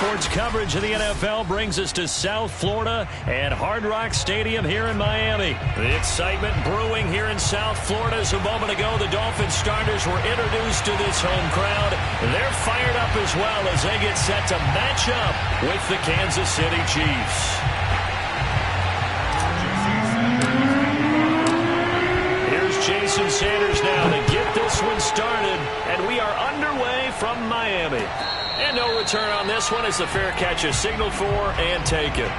Sports coverage of the NFL brings us to South Florida and Hard Rock Stadium here in Miami. The excitement brewing here in South Florida as a moment ago the Dolphins starters were introduced to this home crowd. They're fired up as well as they get set to match up with the Kansas City Chiefs. Here's Jason Sanders now to get this one started, and we are underway from Miami. And no return on this one as the fair catch is signaled for and taken.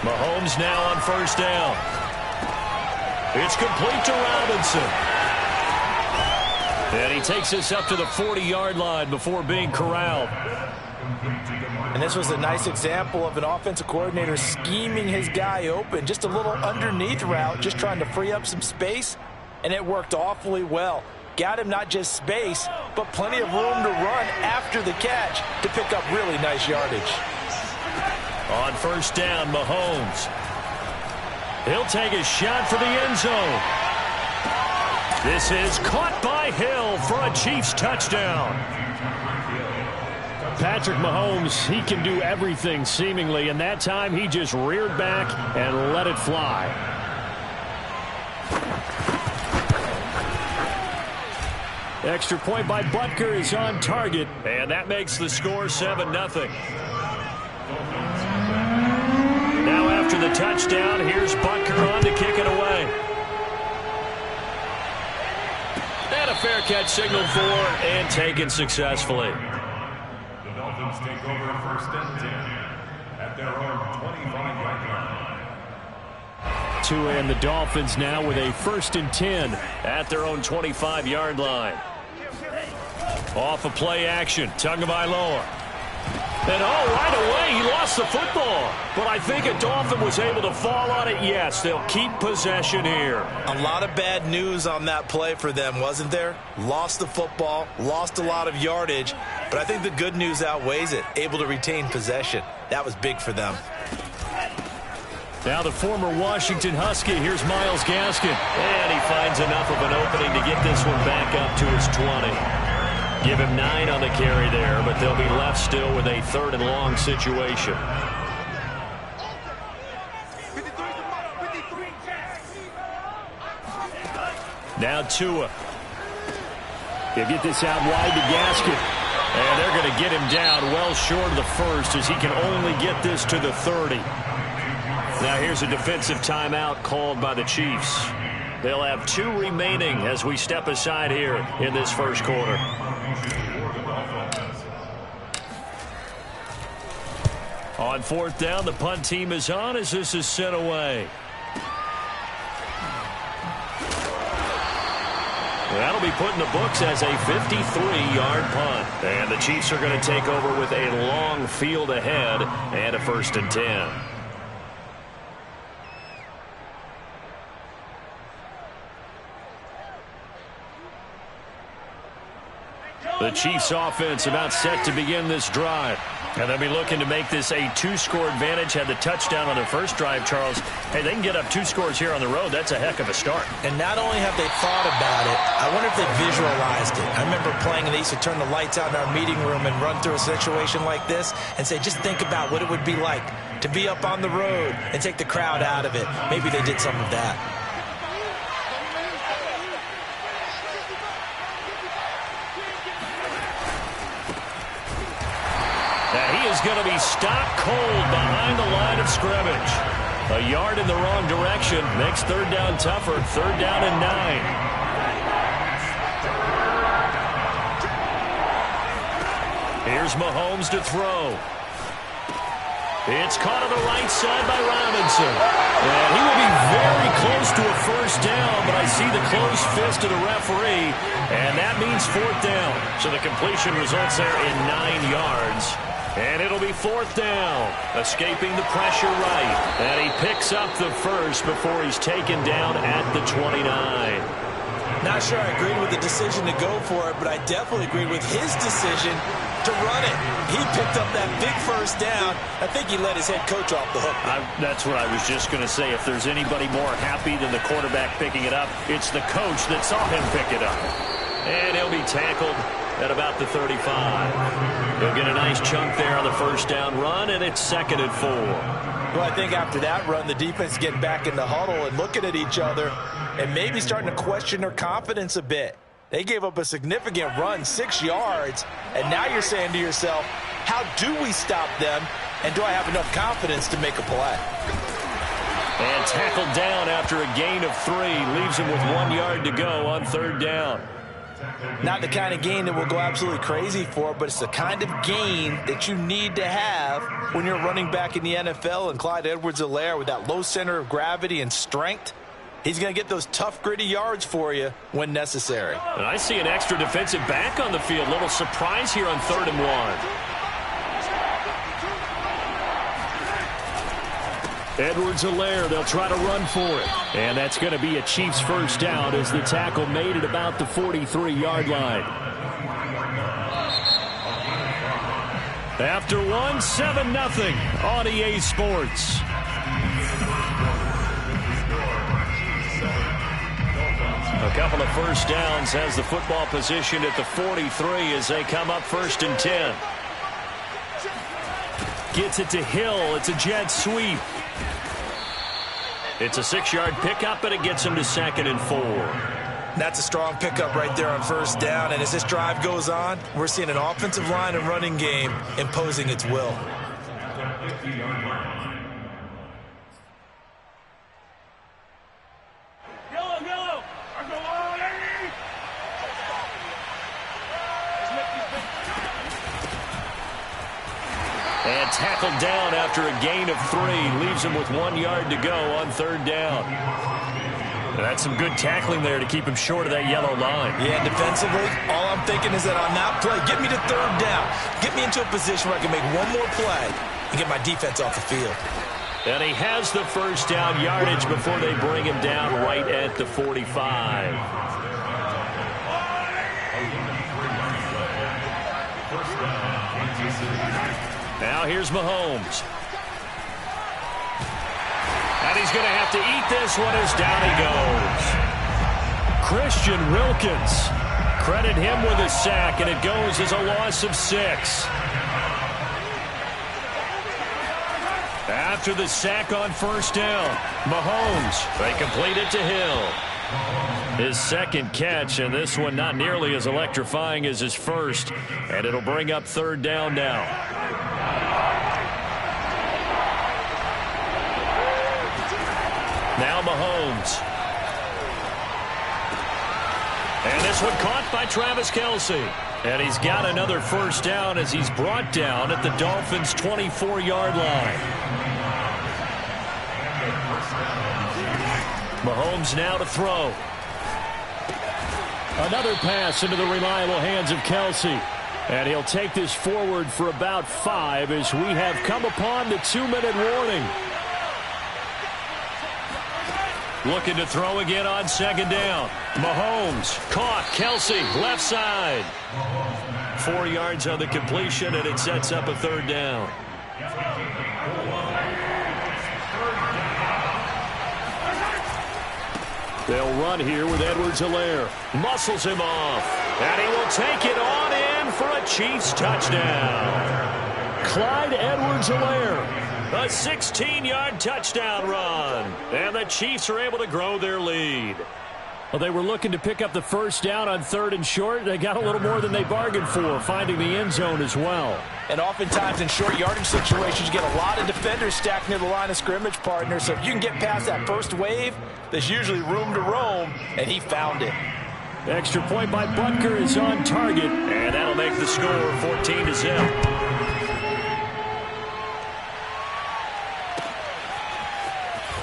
Mahomes now on first down. It's complete to Robinson. And he takes us up to the 40-yard line before being corralled. And this was a nice example of an offensive coordinator scheming his guy open. Just a little underneath route, just trying to free up some space, and it worked awfully well. Got him not just space, but plenty of room to run after the catch to pick up really nice yardage. On first down, Mahomes. He'll take a shot for the end zone. This is caught by Hill for a Chiefs touchdown. Patrick Mahomes, he can do everything seemingly, and that time he just reared back and let it fly. Extra point by Butker is on target, and that makes the score 7-0. Now after the touchdown, here's Butker on to kick it away. And a fair catch signaled for and taken successfully. The Dolphins take over first and 10 at their own 25-yard line. Tua and the Dolphins now with a first and 10 at their own 25-yard line. Off a play action, Tagovailoa. And right away, he lost the football. But I think a Dolphin was able to fall on it. Yes, they'll keep possession here. A lot of bad news on that play for them, wasn't there? Lost the football, lost a lot of yardage. But I think the good news outweighs it. Able to retain possession. That was big for them. Now the former Washington Husky. Here's Myles Gaskin. And he finds enough of an opening to get this one back up to his 20. Give him 9 on the carry there, but they'll be left still with a 3rd and long situation. Now Tua. He'll get this out wide to Gaskin. And they're going to get him down well short of the first as he can only get this to the 30. Now here's a defensive timeout called by the Chiefs. They'll have 2 remaining as we step aside here in this first quarter. On fourth down, the punt team is on as this is sent away. That'll be put in the books as a 53-yard punt. And the Chiefs are going to take over with a long field ahead and a first and 10. The Chiefs offense about set to begin this drive. And they'll be looking to make this a 2-score advantage. Had the touchdown on their first drive, Charles. Hey, they can get up 2 scores here on the road. That's a heck of a start. And not only have they thought about it, I wonder if they visualized it. I remember playing and they used to turn the lights out in our meeting room and run through a situation like this and say, just think about what it would be like to be up on the road and take the crowd out of it. Maybe they did some of that. Is going to be stopped cold behind the line of scrimmage. A yard in the wrong direction makes 3rd down tougher. 3rd down and 9. Here's Mahomes to throw. It's caught on the right side by Robinson. And he will be very close to a first down, but I see the closed fist of the referee, and that means 4th down. So the completion results there in 9 yards. And it'll be 4th down. Escaping the pressure right. And he picks up the first before he's taken down at the 29. Not sure I agreed with the decision to go for it, but I definitely agreed with his decision to run it. He picked up that big first down. I think he let his head coach off the hook. That's what I was just going to say. If there's anybody more happy than the quarterback picking it up, it's the coach that saw him pick it up. And he'll be tackled at about the 35. He'll get a nice chunk there on the first down run, and it's 2nd and 4. Well, I think after that run, the defense is getting back in the huddle and looking at each other and maybe starting to question their confidence a bit. They gave up a significant run, 6 yards, and now you're saying to yourself, how do we stop them, and do I have enough confidence to make a play? And tackled down after a gain of 3. Leaves him with 1 yard to go on 3rd down. Not the kind of gain that we'll go absolutely crazy for, but it's the kind of gain that you need to have when you're running back in the NFL. And Clyde Edwards-Helaire, with that low center of gravity and strength, he's going to get those tough, gritty yards for you when necessary. And I see an extra defensive back on the field. Little surprise here on 3rd and 1. Edwards-Helaire, they'll try to run for it. And that's going to be a Chiefs first down as the tackle made at about the 43-yard line. After 1, 7-0 on EA Sports. A couple of first downs has the football position at the 43 as they come up 1st and 10. Gets it to Hill. It's a jet sweep. It's a 6-yard pickup, and it gets him to 2nd and 4. That's a strong pickup right there on first down. And as this drive goes on, we're seeing an offensive line and running game imposing its will. And tackled down after a gain of 3. Leaves him with 1 yard to go on 3rd down. That's some good tackling there to keep him short of that yellow line. Yeah, defensively, all I'm thinking is that on that play, get me to 3rd down. Get me into a position where I can make one more play and get my defense off the field. And he has the first down yardage before they bring him down right at the 45. Now here's Mahomes. And he's going to have to eat this one as down he goes. Christian Wilkins. Credit him with a sack, and it goes as a loss of 6. After the sack on first down, Mahomes, they complete it to Hill. His second catch, and this one not nearly as electrifying as his first, and it'll bring up 3rd down now. Now Mahomes. And this one caught by Travis Kelce. And he's got another first down as he's brought down at the Dolphins' 24-yard line. Mahomes now to throw. Another pass into the reliable hands of Kelce. And he'll take this forward for about 5 as we have come upon the 2-minute warning. Looking to throw again on 2nd down. Mahomes caught. Kelce left side. 4 yards on the completion, and it sets up a 3rd down. They'll run here with Edwards-Helaire. Muscles him off. And he will take it on in for a Chiefs touchdown. Clyde Edwards-Helaire. A 16-yard touchdown run. And the Chiefs are able to grow their lead. Well, they were looking to pick up the first down on 3rd and short. They got a little more than they bargained for, finding the end zone as well. And oftentimes in short yardage situations, you get a lot of defenders stacked near the line of scrimmage, partner. So if you can get past that first wave, there's usually room to roam, and he found it. Extra point by Butker is on target, and that'll make the score 14-0.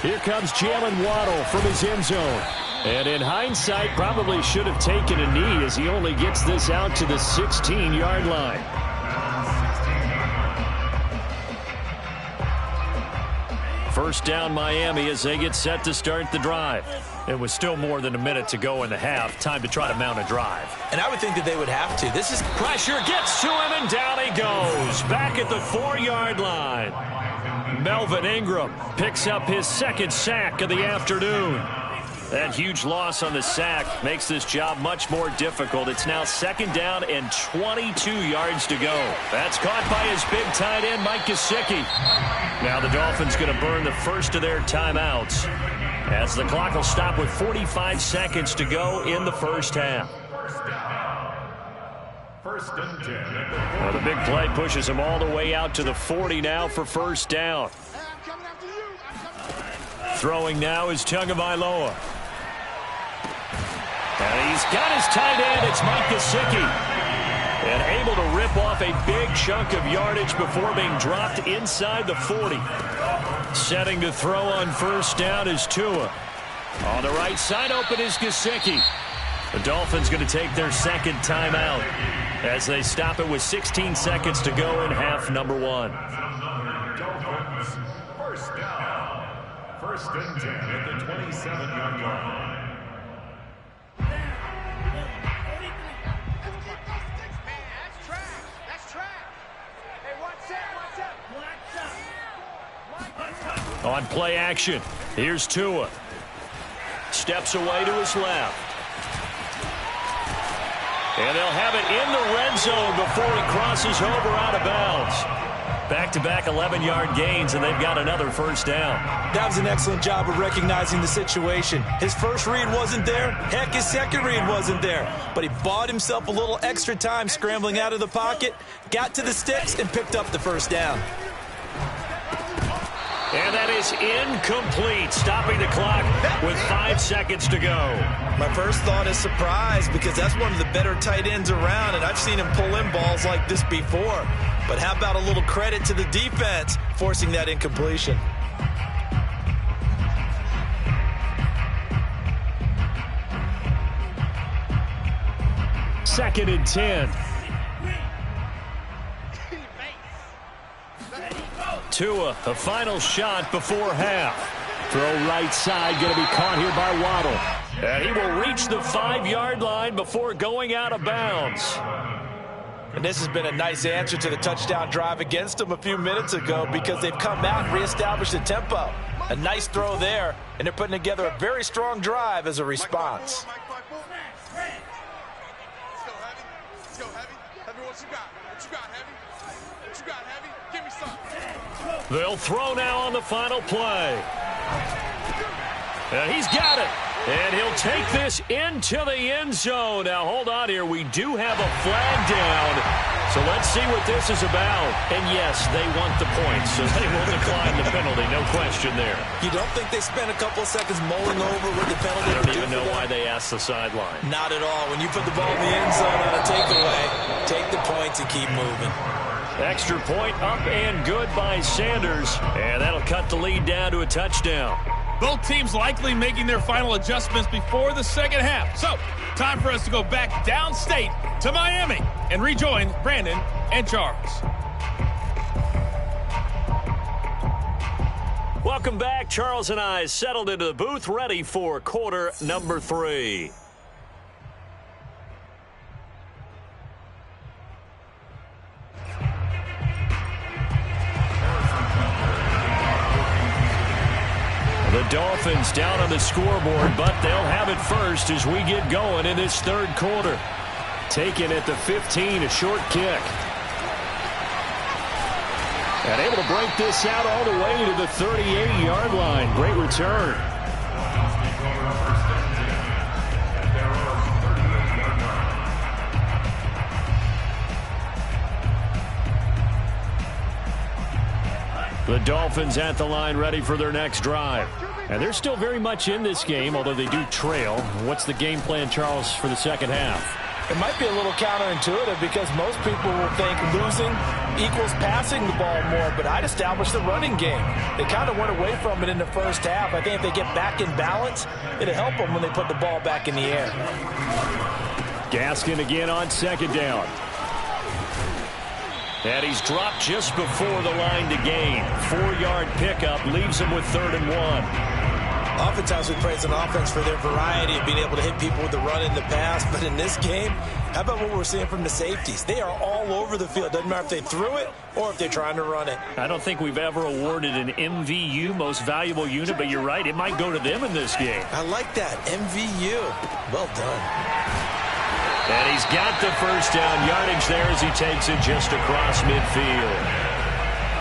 Here comes Jalen Waddle from his end zone. And in hindsight, probably should have taken a knee as he only gets this out to the 16-yard line. First down Miami as they get set to start the drive. It was still more than a minute to go in the half. Time to try to mount a drive. And I would think that they would have to. This is pressure gets to him, and down he goes. Back at the 4-yard line. Melvin Ingram picks up his second sack of the afternoon. That huge loss on the sack makes this job much more difficult. It's now second down and 22 yards to go. That's caught by his big tight end, Mike Gesicki. Now the Dolphins going to burn the first of their timeouts as the clock will stop with 45 seconds to go in the first half. First and 10. Well, the big play pushes him all the way out to the 40 now for first down. Throwing now is Tagovailoa. And he's got his tight end. It's Mike Gesicki. And able to rip off a big chunk of yardage before being dropped inside the 40. Setting to throw on first down is Tua. On the right side open is Gesicki. The Dolphins going to take their second timeout as they stop it with 16 seconds to go in half number one. Dolphins, first down. First and 10 at the 27-yard line. On play action, here's Tua. Steps away to his left. And they'll have it in the red zone before he crosses over out of bounds. Back-to-back 11-yard gains, and they've got another first down. That was an excellent job of recognizing the situation. His first read wasn't there. Heck, his second read wasn't there. But he bought himself a little extra time scrambling out of the pocket, got to the sticks, and picked up the first down. And that is incomplete, stopping the clock with 5 seconds to go. My first thought is surprise, because that's one of the better tight ends around, and I've seen him pull in balls like this before. But how about a little credit to the defense forcing that incompletion? Second and 10. Tua, the final shot before half. Throw right side, going to be caught here by Waddle. And he will reach the 5-yard line before going out of bounds. And this has been a nice answer to the touchdown drive against them a few minutes ago, because they've come out and reestablished the tempo. A nice throw there, and they're putting together a very strong drive as a response. They'll throw now on the final play. And he's got it. And he'll take this into the end zone. Now, hold on here. We do have a flag down. So let's see what this is about. And, yes, they want the points, so they will decline the penalty. No question there. You don't think they spent a couple of seconds mulling over what the penalty I don't even know why they asked the sideline. Not at all. When you put the ball in the end zone on a takeaway, take the points and keep moving. Extra point up and good by Sanders. And that'll cut the lead down to a touchdown. Both teams likely making their final adjustments before the second half. So, time for us to go back downstate to Miami and rejoin Brandon and Charles. Welcome back. Charles and I settled into the booth, ready for quarter number 3. The Dolphins down on the scoreboard, but they'll have it first as we get going in this third quarter. Taken at the 15, a short kick. And able to break this out all the way to the 38-yard line. Great return. The Dolphins at the line, ready for their next drive. And they're still very much in this game, although they do trail. What's the game plan, Charles, for the second half? It might be a little counterintuitive, because most people will think losing equals passing the ball more, but I'd establish the running game. They kind of went away from it in the first half. I think if they get back in balance, it'll help them when they put the ball back in the air. Gaskin again on second down. And he's dropped just before the line to gain. 4-yard pickup leaves him with 3rd and 1. Oftentimes we praise an offense for their variety of being able to hit people with the run in the pass. But in this game, how about what we're seeing from the safeties? They are all over the field. Doesn't matter if they threw it or if they're trying to run it. I don't think we've ever awarded an MVU, most valuable unit, but you're right. It might go to them in this game. I like that. MVU. Well done. And he's got the first down yardage there as he takes it just across midfield.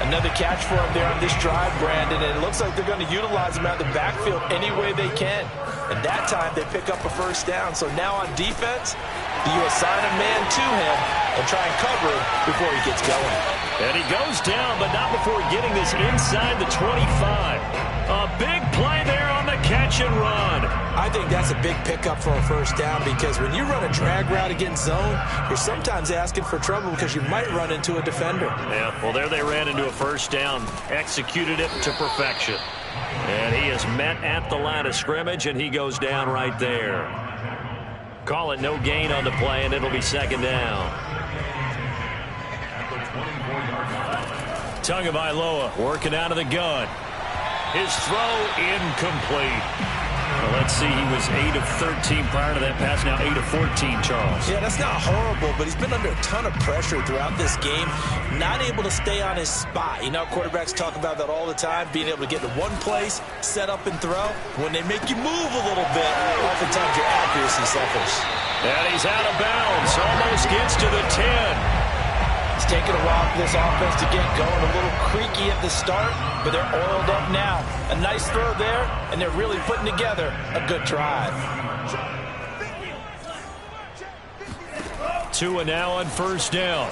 Another catch for him there on this drive, Brandon, and it looks like they're going to utilize him out of the backfield any way they can. And that time they pick up a first down. So now on defense, do you assign a man to him and try and cover him before he gets going? And he goes down, but not before getting this inside the 25. A big play there on the catch and run. I think that's a big pickup for a first down because when you run a drag route against zone, you're sometimes asking for trouble because you might run into a defender. Yeah, well, there they ran into a first down, executed it to perfection. And he is met at the line of scrimmage, and he goes down right there. Call it no gain on the play, and it'll be 2nd down. Tagovailoa working out of the gun. His throw incomplete. Well, let's see, he was 8 of 13 prior to that pass, now 8 of 14, Charles. Yeah, that's not horrible, but he's been under a ton of pressure throughout this game, not able to stay on his spot. You know, quarterbacks talk about that all the time, being able to get to one place, set up and throw. When they make you move a little bit, oftentimes your accuracy suffers. And he's out of bounds, almost gets to the 10. It's taken a while for this offense to get going, a little creaky at the start, but they're oiled up now. A nice throw there, and they're really putting together a good drive. Tua now on first down.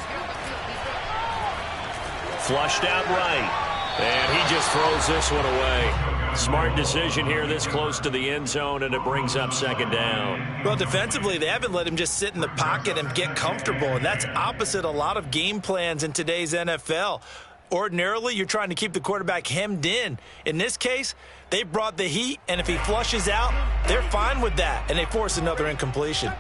Flushed out right, and he just throws this one away. Smart decision here this close to the end zone, and it brings up 2nd down. Well, defensively, they haven't let him just sit in the pocket and get comfortable, and that's opposite a lot of game plans in today's NFL. Ordinarily, you're trying to keep the quarterback hemmed in. In this case, they brought the heat, and if he flushes out, they're fine with that, and they force another incompletion.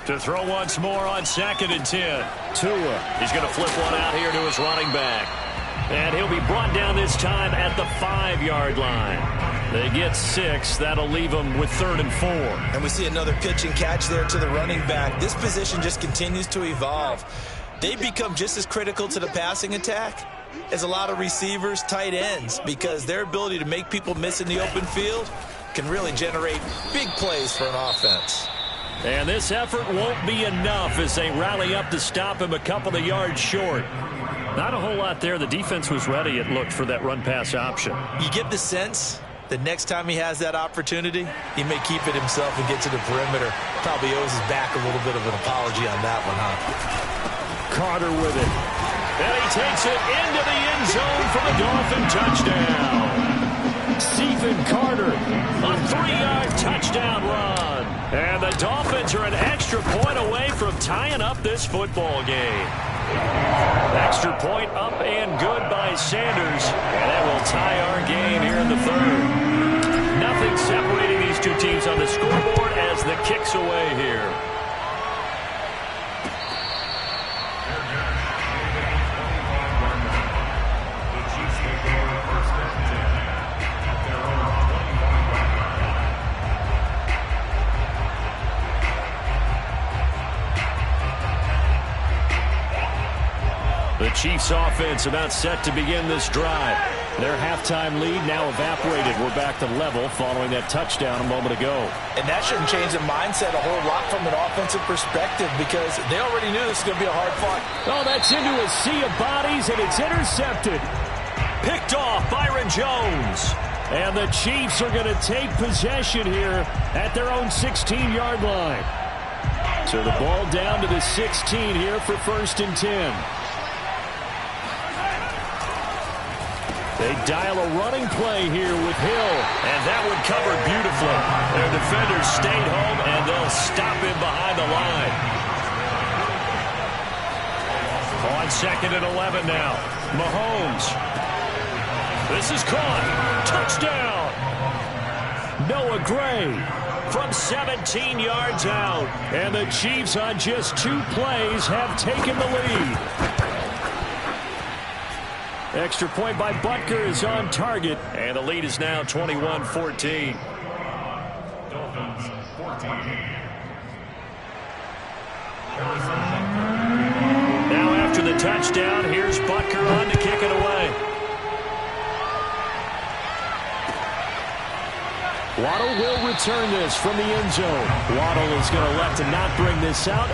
To throw once more on 2nd and 10. Tua. He's going to flip one out here to his running back. And he'll be brought down this time at the 5-yard line. They get 6. That'll leave them with 3rd and 4. And we see another pitch and catch there to the running back. This position just continues to evolve. They become just as critical to the passing attack as a lot of receivers, tight ends, because their ability to make people miss in the open field can really generate big plays for an offense. And this effort won't be enough as they rally up to stop him a couple of yards short. Not a whole lot there. The defense was ready, it looked, for that run-pass option. You get the sense that next time he has that opportunity, he may keep it himself and get to the perimeter. Probably owes his back a little bit of an apology on that one, huh? Carter with it. And he takes it into the end zone for the Dolphin touchdown. Stephen Carter, a 3-yard touchdown run. And the Dolphins are an extra point away from tying up this football game. Extra point up and good by Sanders. And that will tie our game here in the 3rd. Nothing separating these two teams on the scoreboard as the kick's away here. The Chiefs offense about set to begin this drive. Their halftime lead now evaporated. We're back to level following that touchdown a moment ago. And that shouldn't change the mindset a whole lot from an offensive perspective because they already knew this was going to be a hard fight. Oh, that's into a sea of bodies, and it's intercepted. Picked off Byron Jones. And the Chiefs are going to take possession here at their own 16-yard line. So the ball down to the 16 here for 1st and 10. They dial a running play here with Hill, and that one covered beautifully. Their defenders stayed home, and they'll stop him behind the line. On 2nd and 11 now. Mahomes. This is caught. Touchdown. Noah Gray from 17 yards out. And the Chiefs on just 2 plays have taken the lead. Extra point by Butker is on target. And the lead is now 21-14. Dolphins 14. Now after the touchdown, here's Butker on to kick it away. Waddle will return this from the end zone. Waddle is going to elect to not bring this out.